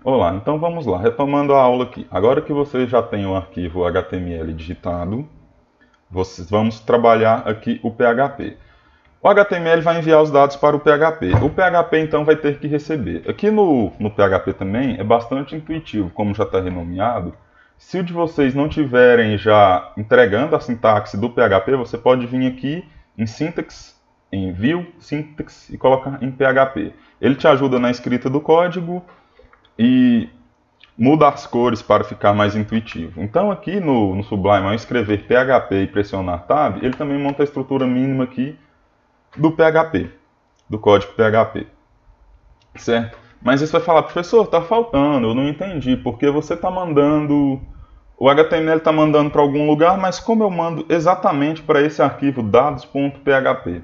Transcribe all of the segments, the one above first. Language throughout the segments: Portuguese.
Olá, então vamos lá, retomando a aula aqui. Agora que vocês já têm o arquivo HTML digitado, vamos trabalhar aqui o PHP. O HTML vai enviar os dados para o PHP. O PHP então vai ter que receber. Aqui no PHP também é bastante intuitivo, como já está renomeado. Se o de vocês não tiverem já entregando a sintaxe do PHP, você pode vir aqui em Syntax, em View, Syntax e colocar em PHP. Ele te ajuda na escrita do código e muda as cores para ficar mais intuitivo. Então aqui no Sublime, ao escrever PHP e pressionar Tab, ele também monta a estrutura mínima aqui do PHP, do código PHP, certo? Mas você vai falar, professor, está faltando, eu não entendi, porque você está mandando, o HTML está mandando para algum lugar, mas como eu mando exatamente para esse arquivo dados.php?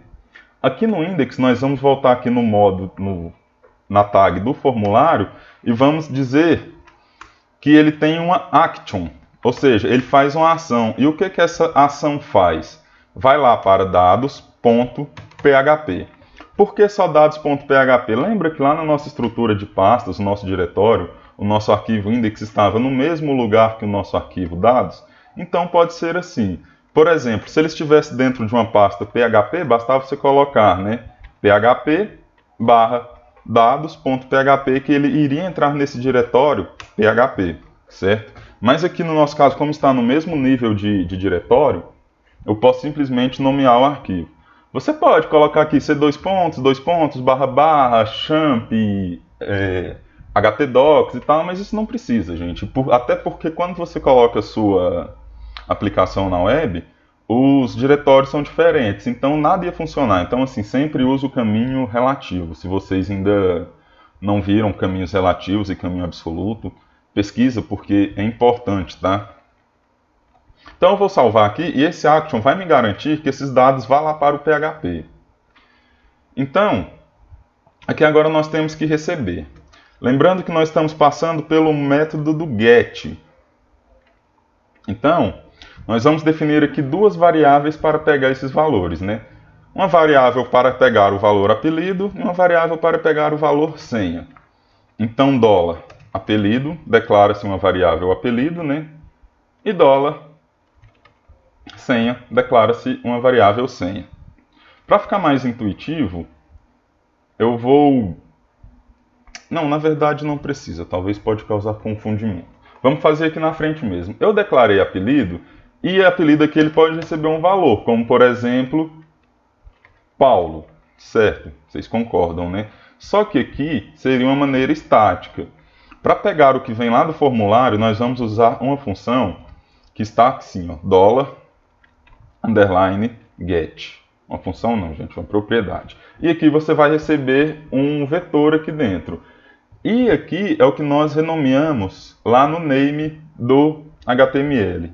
Aqui no index nós vamos voltar aqui no modo, na tag do formulário e vamos dizer que ele tem uma action, ou seja, ele faz uma ação. E o que essa ação faz? Vai lá para dados.php. Por que só dados.php? Lembra que lá na nossa estrutura de pastas, no nosso diretório, o nosso arquivo index estava no mesmo lugar que o nosso arquivo dados? Então pode ser assim. Por exemplo, se ele estivesse dentro de uma pasta PHP, bastava você colocar, né, php barra dados.php, que ele iria entrar nesse diretório PHP, certo? Mas aqui no nosso caso, como está no mesmo nível de diretório, eu posso simplesmente nomear o arquivo. Você pode colocar aqui C dois pontos, barra barra, champ, htdocs e tal, mas isso não precisa, gente. Até porque quando você coloca a sua aplicação na web, os diretórios são diferentes, então nada ia funcionar. Então, assim, sempre use o caminho relativo. Se vocês ainda não viram caminhos relativos e caminho absoluto, pesquisa porque é importante, tá? Então eu vou salvar aqui e esse action vai me garantir que esses dados vá lá para o PHP. Então, aqui agora nós temos que receber. Lembrando que nós estamos passando pelo método do get. Então, nós vamos definir aqui duas variáveis para pegar esses valores, né? Uma variável para pegar o valor apelido e uma variável para pegar o valor senha. Então, dólar apelido declara-se uma variável apelido, né? E dólar senha declara-se uma variável senha. Para ficar mais intuitivo, eu vou... Não, na verdade não precisa, talvez pode causar confundimento. Vamos fazer aqui na frente mesmo. Eu declarei apelido e apelido aqui ele pode receber um valor, como por exemplo, Paulo, certo? Vocês concordam, né? Só que aqui seria uma maneira estática. Para pegar o que vem lá do formulário, nós vamos usar uma função que está assim, ó, $, underline, get. Uma função não, gente, uma propriedade. E aqui você vai receber um vetor aqui dentro. E aqui é o que nós renomeamos lá no name do HTML.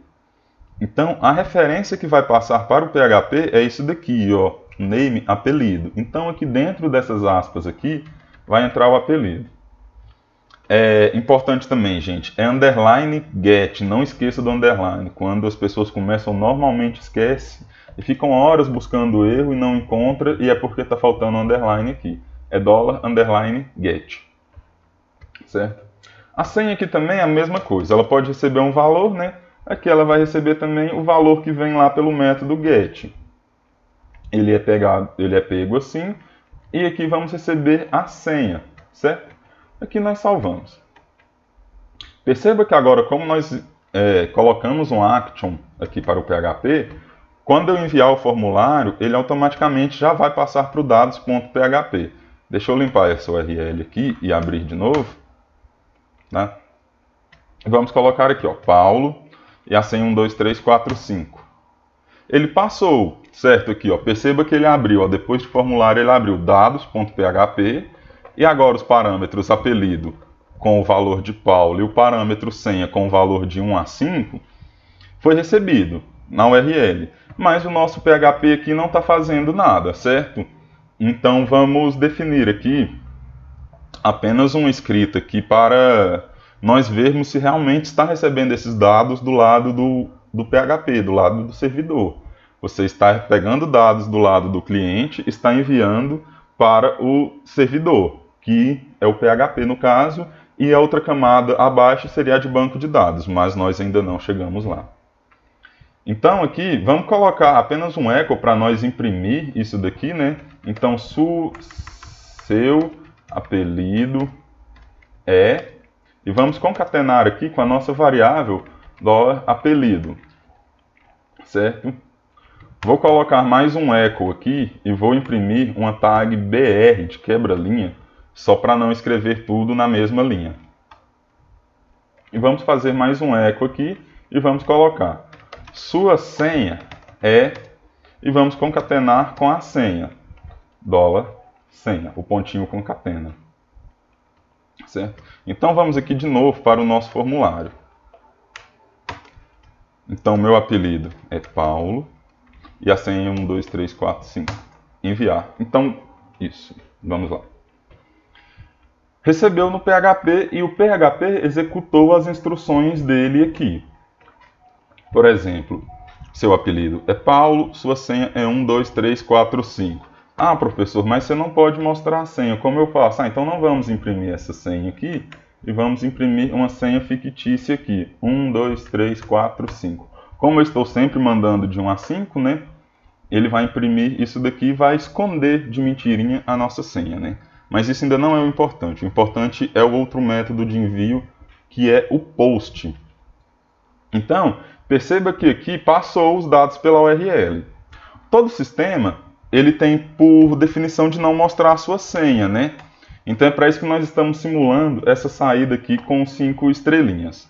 Então, a referência que vai passar para o PHP é isso daqui, ó, name, apelido. Então, aqui dentro dessas aspas aqui, vai entrar o apelido. É importante também, gente, é underline get, não esqueça do underline. Quando as pessoas começam, normalmente esquecem e ficam horas buscando o erro e não encontra, e é porque está faltando underline aqui. É $underline get. Certo? A senha aqui também é a mesma coisa, ela pode receber um valor, né? Aqui ela vai receber também o valor que vem lá pelo método get. Ele é pego assim, e aqui vamos receber a senha, certo? Aqui nós salvamos. Perceba que agora, como nós colocamos um action aqui para o PHP, quando eu enviar o formulário, ele automaticamente já vai passar para o dados.php. Deixa eu limpar essa URL aqui e abrir de novo. Tá? Vamos colocar aqui, ó, Paulo, e a senha 12345. Ele passou, certo? Aqui, ó, perceba que ele abriu, ó, depois de formulário ele abriu dados.php e agora os parâmetros apelido com o valor de Paulo e o parâmetro senha com o valor de 1 a 5 foi recebido na URL. Mas o nosso PHP aqui não está fazendo nada, certo? Então vamos definir aqui apenas uma escrita aqui para nós vermos se realmente está recebendo esses dados do lado do PHP, do lado do servidor. Você está pegando dados do lado do cliente, está enviando para o servidor, que é o PHP no caso, e a outra camada abaixo seria a de banco de dados, mas nós ainda não chegamos lá. Então aqui, vamos colocar apenas um echo para nós imprimir isso daqui, né? Então, seu apelido é... E vamos concatenar aqui com a nossa variável $apelido, certo? Vou colocar mais um echo aqui e vou imprimir uma tag BR de quebra-linha, só para não escrever tudo na mesma linha. E vamos fazer mais um echo aqui e vamos colocar sua senha é, e vamos concatenar com a senha, $senha, o pontinho concatena. Certo? Então vamos aqui de novo para o nosso formulário. Então meu apelido é Paulo e a senha é 1, 2, 3, 4, 5. Enviar. Então, isso. Vamos lá. Recebeu no PHP e o PHP executou as instruções dele aqui. Por exemplo, seu apelido é Paulo, sua senha é 1, 2, 3, 4, 5. Ah, professor, mas você não pode mostrar a senha. Como eu faço? Ah, então não vamos imprimir essa senha aqui e vamos imprimir uma senha fictícia aqui. 1, 2, 3, 4, 5. Como eu estou sempre mandando de 1 a 5, né? Ele vai imprimir isso daqui e vai esconder de mentirinha a nossa senha, né? Mas isso ainda não é o importante. O importante é o outro método de envio, que é o POST. Então, perceba que aqui passou os dados pela URL. Todo sistema ele tem por definição de não mostrar a sua senha, né? Então é para isso que nós estamos simulando essa saída aqui com 5 estrelinhas.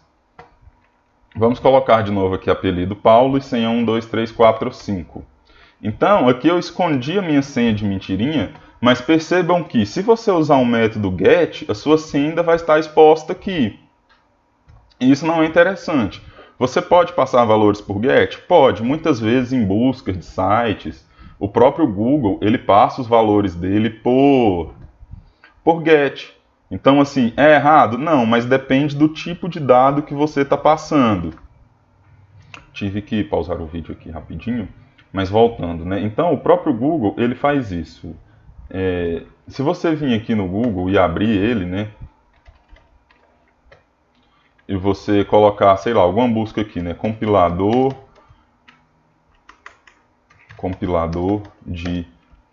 Vamos colocar de novo aqui apelido Paulo e senha 1, 2, 3, 4, 5. Então aqui eu escondi a minha senha de mentirinha, mas percebam que se você usar um método get, a sua senha ainda vai estar exposta aqui. E isso não é interessante. Você pode passar valores por get? Pode, muitas vezes em busca de sites. O próprio Google, ele passa os valores dele por get. Então, assim, é errado? Não, mas depende do tipo de dado que você está passando. Tive que pausar o vídeo aqui rapidinho, mas voltando, né? Então, o próprio Google, ele faz isso. Se você vir aqui no Google e abrir ele, né? E você colocar, sei lá, alguma busca aqui, né? Compilador de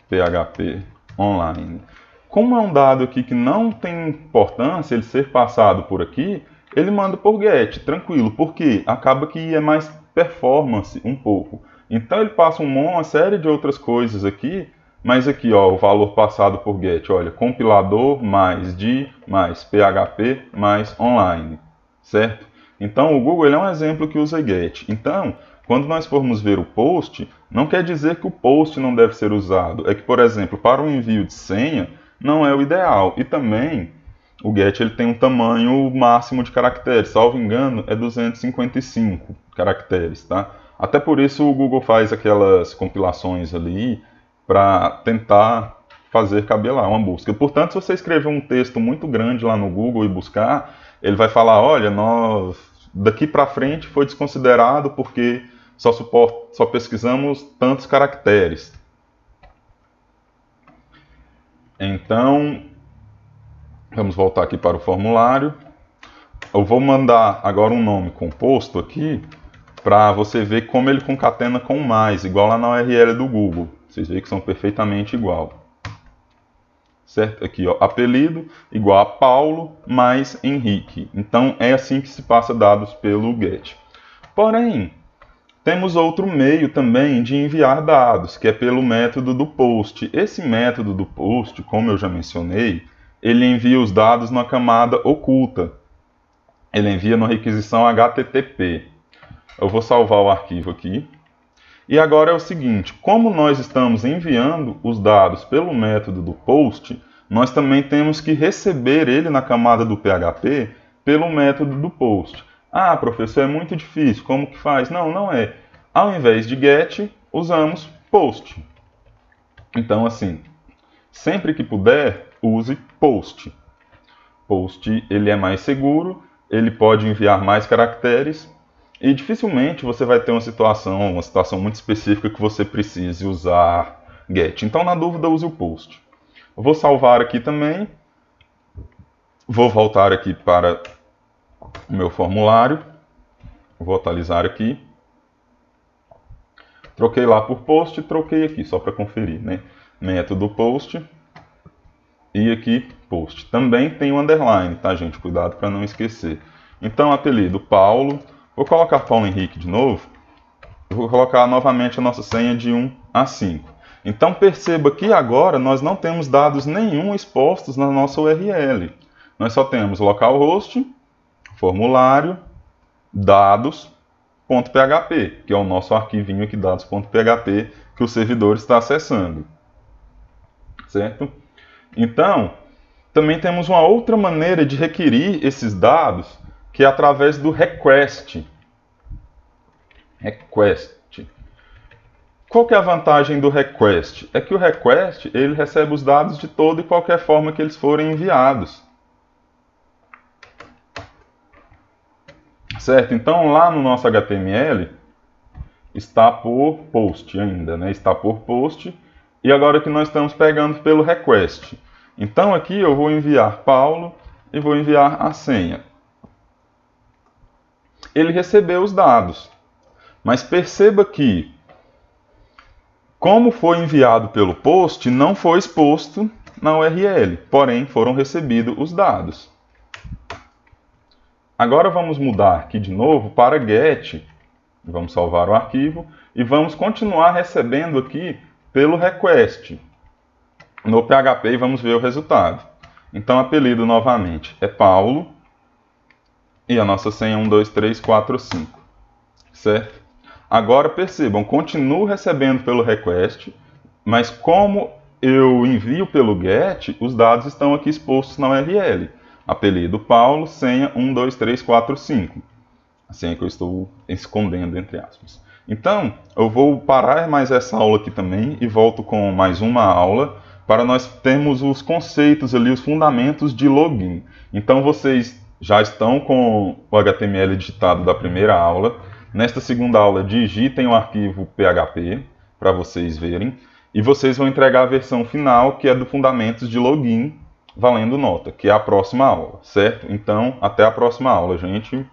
PHP online. Como é um dado aqui que não tem importância ele ser passado por aqui, ele manda por get, tranquilo, porque acaba que é mais performance um pouco. Então ele passa uma série de outras coisas aqui, mas aqui ó, o valor passado por get, olha, compilador mais de mais PHP mais online, certo? Então o Google ele é um exemplo que usa get. Então, quando nós formos ver o post, não quer dizer que o post não deve ser usado. É que, por exemplo, para o envio de senha, não é o ideal. E também, o get ele tem um tamanho máximo de caracteres. Salvo engano, é 255 caracteres, tá? Até por isso o Google faz aquelas compilações ali para tentar fazer caber lá uma busca. Portanto, se você escrever um texto muito grande lá no Google e buscar, ele vai falar, olha, nós daqui para frente foi desconsiderado porque só pesquisamos tantos caracteres. Então, vamos voltar aqui para o formulário. Eu vou mandar agora um nome composto aqui para você ver como ele concatena com mais, igual lá na URL do Google. Vocês veem que são perfeitamente igual. Certo? Aqui, ó, apelido igual a Paulo mais Henrique. Então, é assim que se passa dados pelo get. Porém, temos outro meio também de enviar dados, que é pelo método do post. Esse método do post, como eu já mencionei, ele envia os dados na camada oculta. Ele envia na requisição HTTP. Eu vou salvar o arquivo aqui. E agora é o seguinte, como nós estamos enviando os dados pelo método do post, nós também temos que receber ele na camada do PHP pelo método do post. Ah, professor, é muito difícil, como que faz? Não, não é. Ao invés de get, usamos post. Então, assim, sempre que puder, use post. Post, ele é mais seguro, ele pode enviar mais caracteres, e dificilmente você vai ter uma situação muito específica que você precise usar get. Então, na dúvida, use o post. Eu vou salvar aqui também. Vou voltar aqui para o meu formulário. Vou atualizar aqui. Troquei lá por post e troquei aqui, só para conferir, né? Método post e aqui post. Também tem um underline, tá, gente? Cuidado para não esquecer. Então, apelido Paulo. Vou colocar Paulo Henrique de novo. Eu vou colocar novamente a nossa senha de 1 a 5. Então, perceba que agora nós não temos dados nenhum expostos na nossa URL. Nós só temos localhost, formulário, dados.php, que é o nosso arquivinho aqui, dados.php, que o servidor está acessando. Certo? Então, também temos uma outra maneira de requerir esses dados, que é através do request. Qual que é a vantagem do request? É que o request ele recebe os dados de toda e qualquer forma que eles forem enviados. Certo? Então, lá no nosso HTML, está por post ainda, né? Está por post. E agora que nós estamos pegando pelo request. Então, aqui eu vou enviar Paulo e vou enviar a senha. Ele recebeu os dados. Mas perceba que, como foi enviado pelo post, não foi exposto na URL. Porém, foram recebidos os dados. Agora vamos mudar aqui de novo para get. Vamos salvar o arquivo e vamos continuar recebendo aqui pelo request no PHP e vamos ver o resultado. Então, apelido novamente é Paulo e a nossa senha é 12345, certo? Agora percebam, continuo recebendo pelo request, mas como eu envio pelo get, os dados estão aqui expostos na URL. Apelido Paulo, senha 12345. A senha que eu estou escondendo, entre aspas. Então, eu vou parar mais essa aula aqui também e volto com mais uma aula para nós termos os conceitos ali, os fundamentos de login. Então, vocês já estão com o HTML digitado da primeira aula. Nesta segunda aula, digitem o arquivo PHP para vocês verem. E vocês vão entregar a versão final, que é do Fundamentos de Login, valendo nota, que é a próxima aula, certo? Então, até a próxima aula, gente.